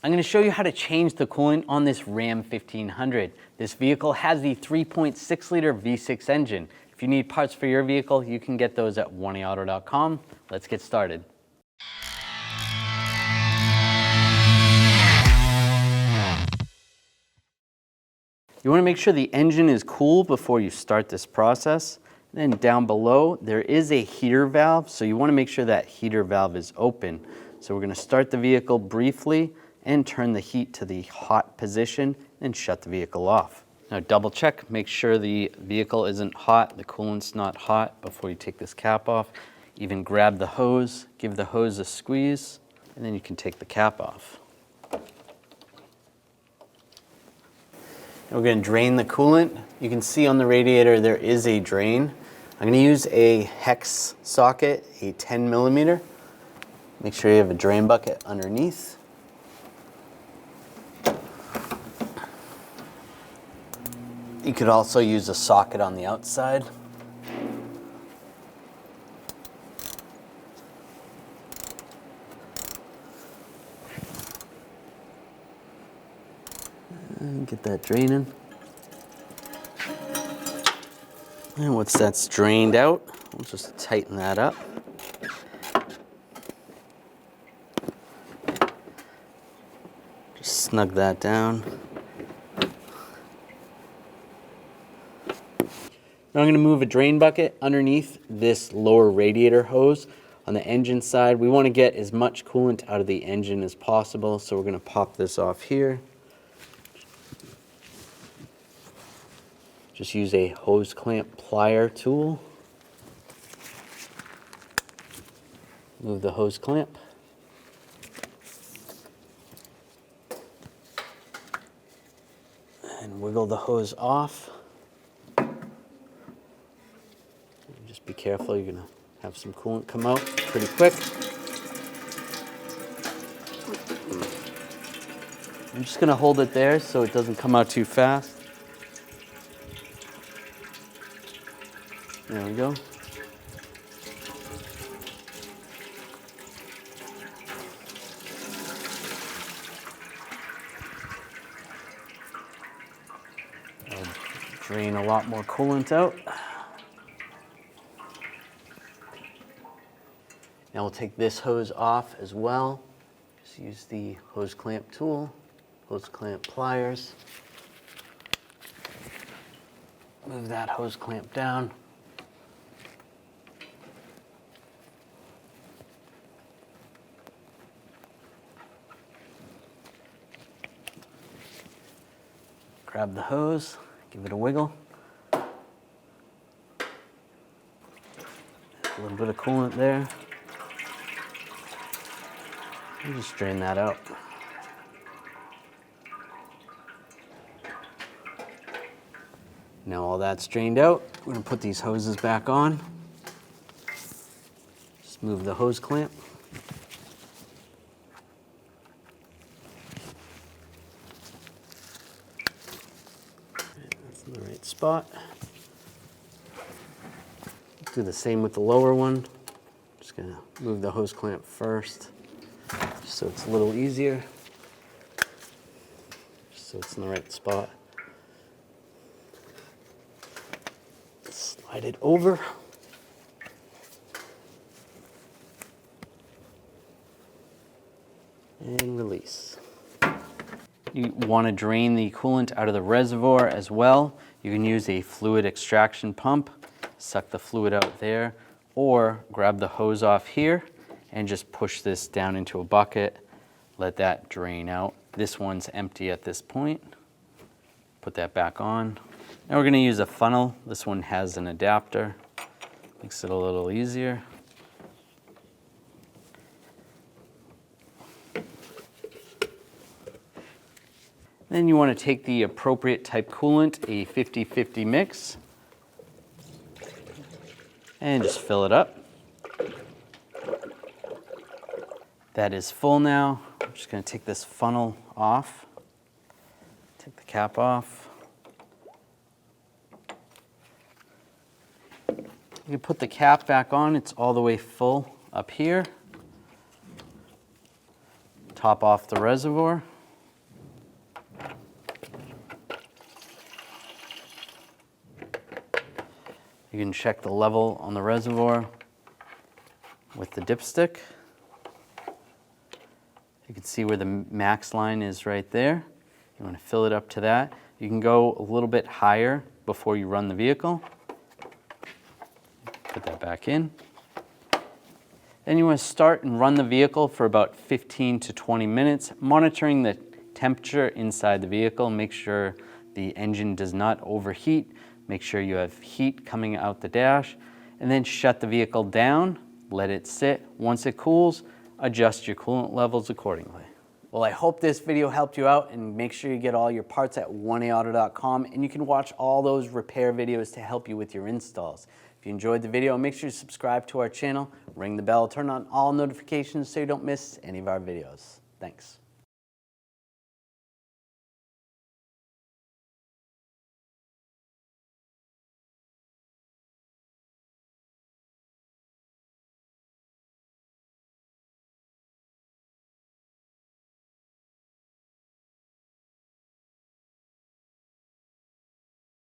I'm going to show you how to change the coolant on this Ram 1500. This vehicle has the 3.6 liter V6 engine. If you need parts for your vehicle, you can get those at oneauto.com. Let's get started. You want to make sure the engine is cool before you start this process. Then down below, there is a heater valve, so you want to make sure that heater valve is open. So we're going to start the vehicle briefly and turn the heat to the hot position and shut the vehicle off. Now double check, make sure the vehicle isn't hot, the coolant's not hot before you take this cap off. Even grab the hose, give the hose a squeeze, and then you can take the cap off. We're going to drain the coolant. You can see on the radiator there is a drain. I'm going to use a hex socket, a 10 millimeter. Make sure you have a drain bucket underneath. You could also use a socket on the outside. And get that draining. And once that's drained out, we'll just tighten that up. Just snug that down. Now I'm going to move a drain bucket underneath this lower radiator hose. On the engine side, we want to get as much coolant out of the engine as possible, so we're going to pop this off here. Just use a hose clamp plier tool. Move the hose clamp. And wiggle the hose off. Just be careful, you're gonna have some coolant come out pretty quick. I'm just gonna hold it there so it doesn't come out too fast. There we go. I'll drain a lot more coolant out. Now we'll take this hose off as well. Just use the hose clamp tool, hose clamp pliers. Move that hose clamp down. Grab the hose, give it a wiggle. A little bit of coolant there. And just drain that out. Now all that's drained out, we're going to put these hoses back on. Just move the hose clamp. That's in the right spot. Do the same with the lower one. Just going to move the hose clamp first, just so it's a little easier. Just so it's in the right spot. Slide it over. And release. You want to drain the coolant out of the reservoir as well. You can use a fluid extraction pump, suck the fluid out there, or grab the hose off here and just push this down into a bucket, let that drain out. This one's empty at this point. Put that back on. Now we're going to use a funnel. This one has an adapter. Makes it a little easier. Then you want to take the appropriate type coolant, a 50-50 mix, and just fill it up. That is full now. I'm just going to take this funnel off, take the cap off. You can put the cap back on, it's all the way full up here. top off the reservoir. You can check the level on the reservoir with the dipstick. You can see where the max line is right there. You want to fill it up to that. You can go a little bit higher before you run the vehicle. Put that back in. Then you want to start and run the vehicle for about 15 to 20 minutes, monitoring the temperature inside the vehicle. Make sure the engine does not overheat. Make sure you have heat coming out the dash, and then shut the vehicle down, let it sit. Once it cools, adjust your coolant levels accordingly. Well, I hope this video helped you out, and make sure you get all your parts at 1aauto.com, and you can watch all those repair videos to help you with your installs. If you enjoyed the video, make sure you subscribe to our channel, ring the bell, turn on all notifications so you don't miss any of our videos. Thanks.